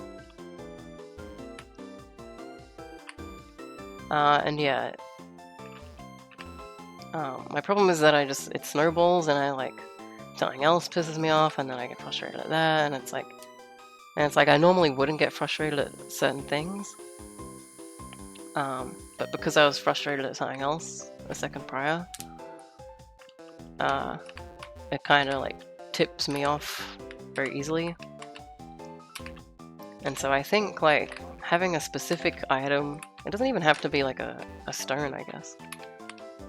And yeah. My problem is that it snowballs and I like something else pisses me off and then I get frustrated at that and it's like I normally wouldn't get frustrated at certain things. But because I was frustrated at something else a second prior, it kind of like tips me off very easily. And so I think like having a specific item, it doesn't even have to be like a stone, I guess.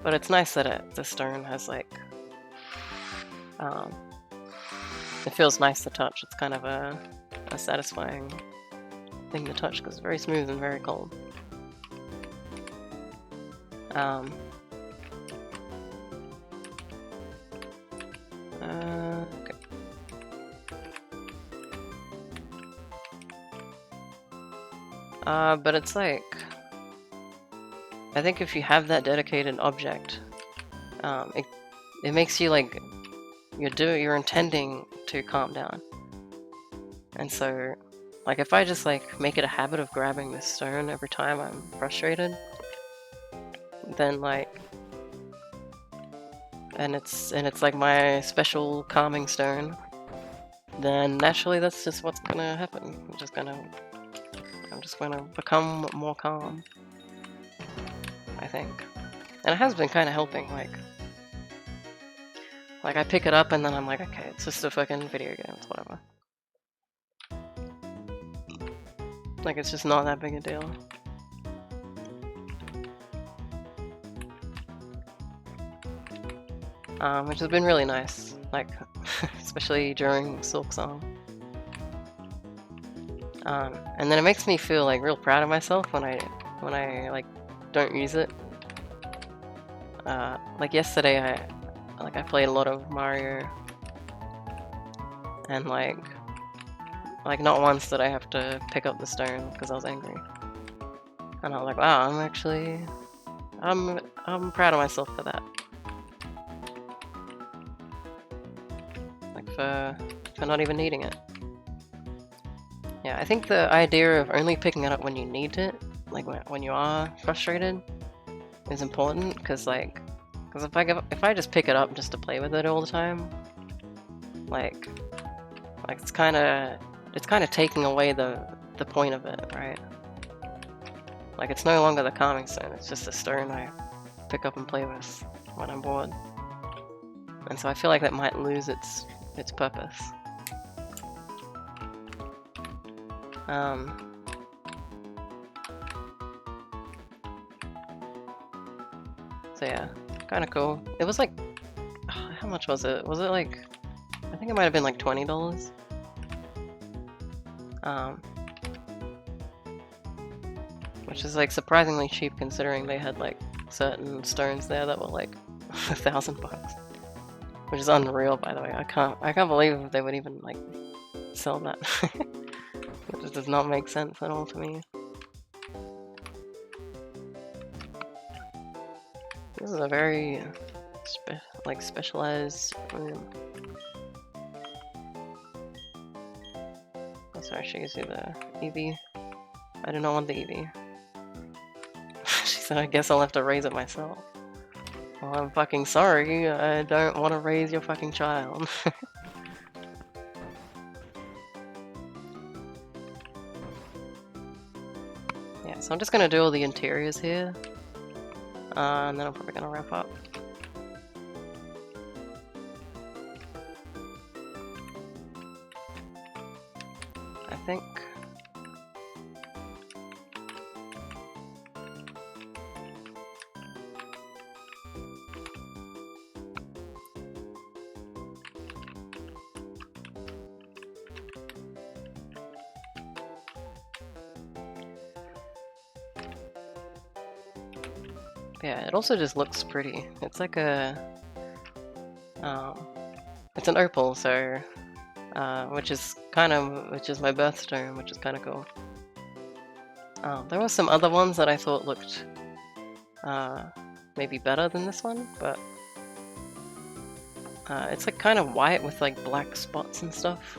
But it's nice that the stone has like, it feels nice to touch. It's kind of a satisfying thing to touch because it's very smooth and very cold. Okay. But it's like, I think if you have that dedicated object, it makes you like, you're intending to calm down. And so, like if I just like make it a habit of grabbing this stone every time I'm frustrated, then like, and it's like my special calming stone, then naturally that's just what's gonna happen. I'm just gonna become more calm, I think. And it has been kind of helping, like I pick it up and then I'm like, okay, it's just a fucking video game, it's whatever. Like it's just not that big a deal. Which has been really nice, like especially during silksong. And then it makes me feel like real proud of myself when I like don't use it. Like yesterday I played a lot of Mario, and like not once did I have to pick up the stone because I was angry. And I was like, wow, I'm proud of myself for that. Like for not even needing it. Yeah, I think the idea of only picking it up when you need it, like when you are frustrated, is important because if I just pick it up just to play with it all the time, like it's kind of taking away the point of it, right? Like it's no longer the calming stone, it's just a stone I pick up and play with when I'm bored. And so I feel like that might lose its purpose. So yeah, kind of cool. It was like, how much was it? Was it like, I think it might have been like $20. Which is like surprisingly cheap considering they had like certain stones there that were like $1,000, which is unreal, by the way. I can't believe they would even like sell that. It just does not make sense at all to me. This is a very specialized room. Oh, sorry, she gives you the Eevee. I do not want the Eevee. She said, I guess I'll have to raise it myself. Well, I'm fucking sorry. I don't want to raise your fucking child. Yeah, so I'm just gonna do all the interiors here. And then I'm probably gonna wrap up. I think. Yeah, it also just looks pretty. It's like a It's an opal, so which is my birthstone, which is kind of cool. There were some other ones that I thought looked maybe better than this one, but it's like kind of white with like black spots and stuff.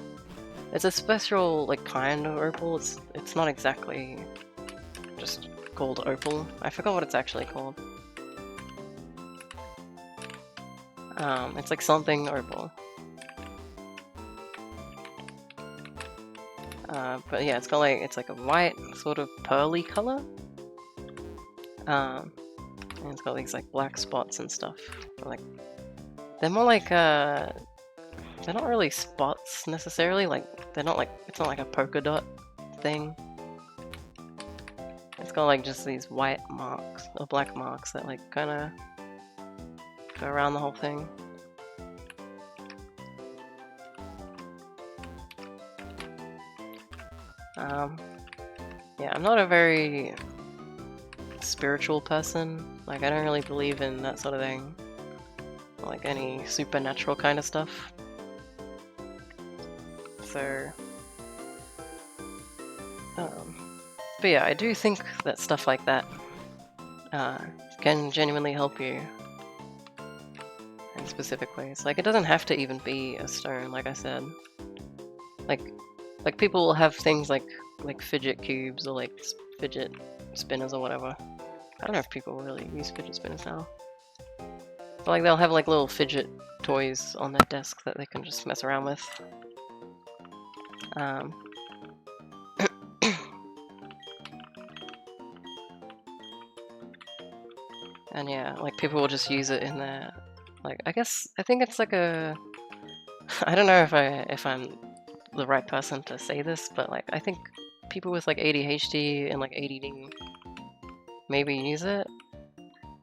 It's a special like kind of opal. It's not exactly just called opal. I forgot what it's actually called. It's like something opal. But yeah, it's like a white sort of pearly color. And it's got these like black spots and stuff. Like they're more like they're not really spots necessarily. Like it's not like a polka dot thing. It's got like just these white marks or black marks that like kind of go around the whole thing. Yeah, I'm not a very spiritual person. Like, I don't really believe in that sort of thing. Like, any supernatural kind of stuff. So... but yeah, I do think that stuff like that can genuinely help you in specific ways. Like, it doesn't have to even be a stone, like I said. Like people will have things like fidget cubes or like fidget spinners or whatever. I don't know if people really use fidget spinners now. But like they'll have like little fidget toys on their desk that they can just mess around with. And yeah, like people will just use it in their like I think it's like a I don't know if I'm the right person to say this, but like I think people with like ADHD and like ADD maybe use it.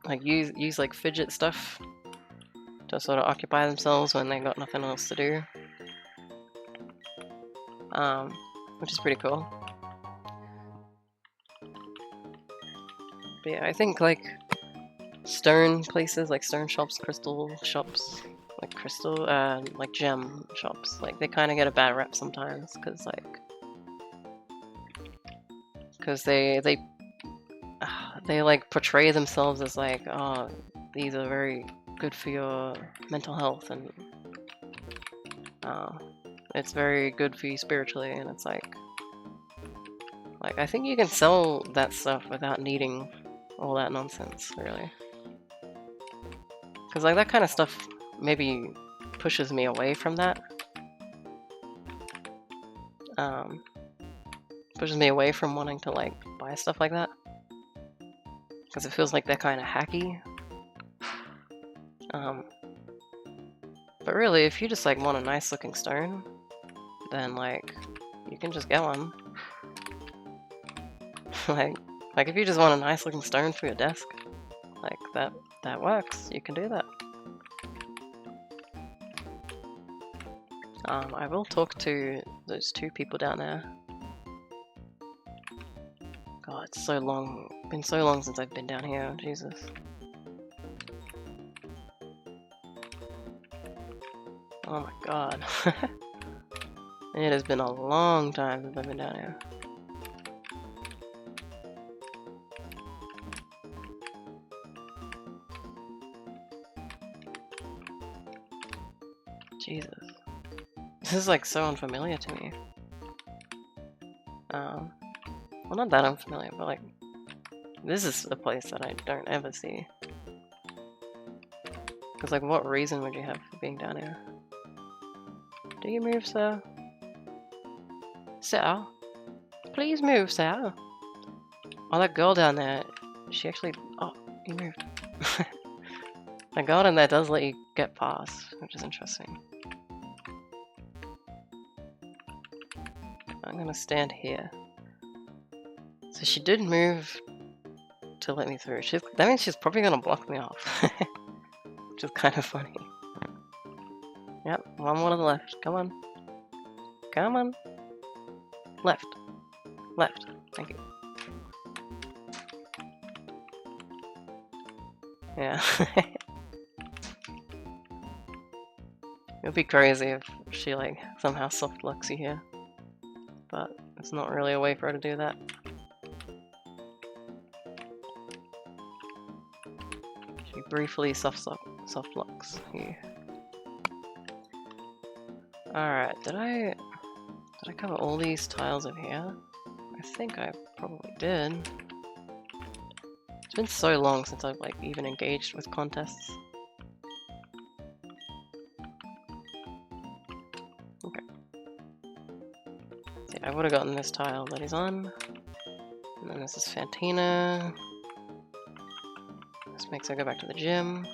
Like use like fidget stuff to sort of occupy themselves when they got nothing else to do. Which is pretty cool. But yeah, I think like stone places, like stone shops, crystal shops, like gem shops, like they kind of get a bad rep sometimes because they like portray themselves as like, oh, these are very good for your mental health and it's very good for you spiritually, and it's like I think you can sell that stuff without needing all that nonsense, really. Because like that kind of stuff maybe pushes me away from that. Pushes me away from wanting to like buy stuff like that. Because it feels like they're kind of hacky. But really, if you just like want a nice looking stone, then like you can just get one. like if you just want a nice looking stone for your desk, like that works. You can do that. I will talk to those two people down there. God, it's so long. Been so long since I've been down here. Jesus. Oh my god. It has been a long time since I've been down here. Jesus. This is like so unfamiliar to me. Well, not that unfamiliar, but like, this is a place that I don't ever see. Because like, what reason would you have for being down here? Do you move, sir? Sir? Please move, sir. Oh, that girl down there, she actually... Oh, you moved. The girl down there does let you get past, which is interesting. I'm gonna stand here. So she did move to let me through. That means she's probably gonna block me off. Which is kind of funny. Yep, one more to the left. Come on. Come on. Left. Left. Thank you. Yeah. It'd be crazy if she like somehow soft locks you here, but it's not really a way for her to do that. She briefly soft locks you. Alright, did I cover all these tiles over here? I think I probably did. It's been so long since I've like even engaged with contests. Okay. See, I would have gotten this tile that he's on. And then this is Fantina. This makes her go back to the gym.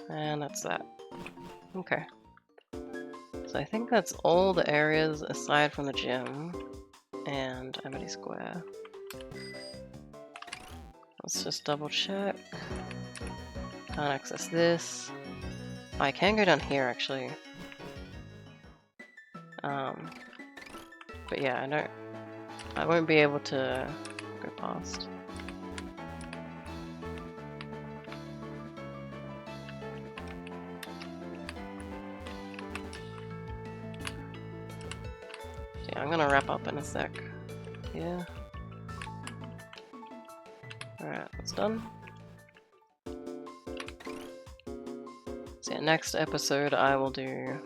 And that's that. Okay. So I think that's all the areas aside from the gym and Amity Square. Let's just double check. Can't access this. I can go down here actually. But yeah, I won't be able to go past. Yeah, I'm gonna wrap up in a sec. Yeah. Alright, that's done. So yeah, next episode I'll do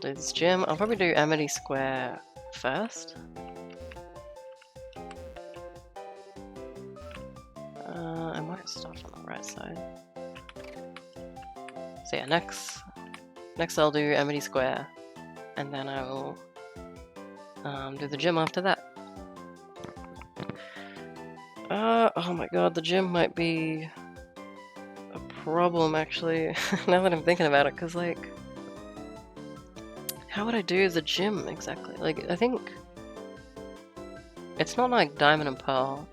this gym. I'll probably do Amity Square first. I might start on the right side. So yeah, next I'll do Amity Square, and then I will do the gym after that. Oh my god, the gym might be a problem actually, now that I'm thinking about it, because like, how would I do the gym exactly? Like, I think it's not like Diamond and Pearl.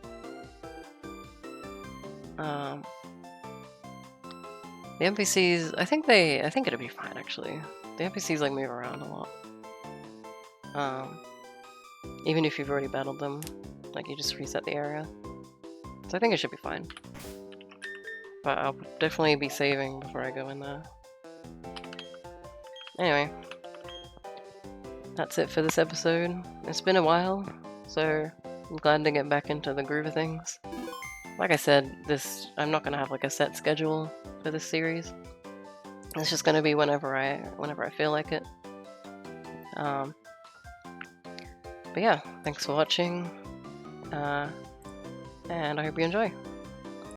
The NPCs, I think it'd be fine actually. The NPCs like move around a lot. Even if you've already battled them, like you just reset the area. So I think it should be fine. But I'll definitely be saving before I go in there. Anyway, that's it for this episode. It's been a while, so I'm glad to get back into the groove of things. Like I said, I'm not gonna have like a set schedule for this series. It's just gonna be whenever I feel like it. But yeah, thanks for watching, and I hope you enjoy.